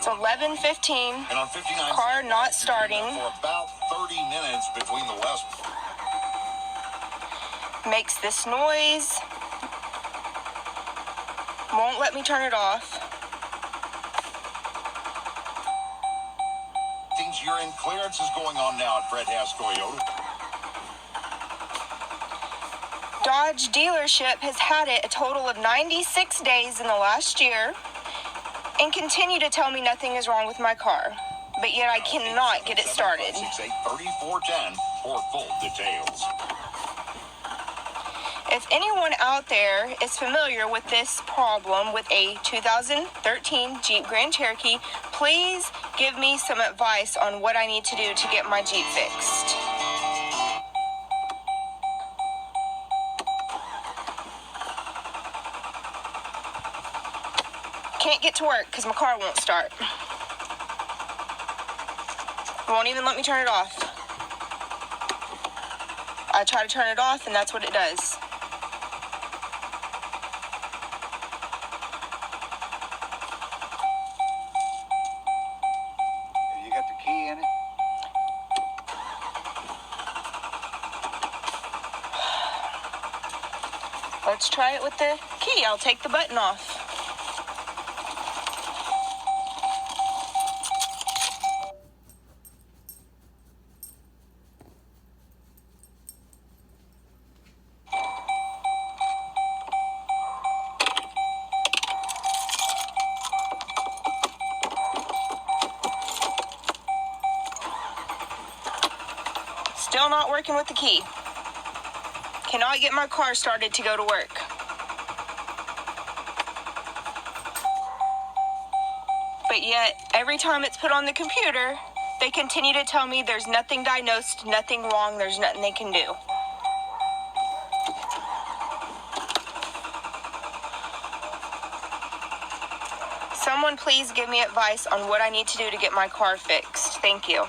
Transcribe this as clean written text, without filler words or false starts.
It's 11:15. And on 59, car not starting. For about 30 minutes between the west. Makes this noise. Won't let me turn it off. Year-end clearance is going on now at Fred Haas Toyota. Dodge dealership has had it a total of 96 days in the last year and continue to tell me nothing is wrong with my car, but yet I cannot get it started. 683410 for full details. If anyone out there is familiar with this problem with a 2013 Jeep Grand Cherokee, please give me some advice on what I need to do to get my Jeep fixed. Can't get to work because my car won't start. It won't even let me turn it off. I try to turn it off and that's what it does. Let's try it with the key. I'll take the button off. Still not working with the key. Cannot get my car started to go to work. But yet, every time it's put on the computer, they continue to tell me there's nothing diagnosed, nothing wrong, there's nothing they can do. Someone please give me advice on what I need to do to get my car fixed. Thank you.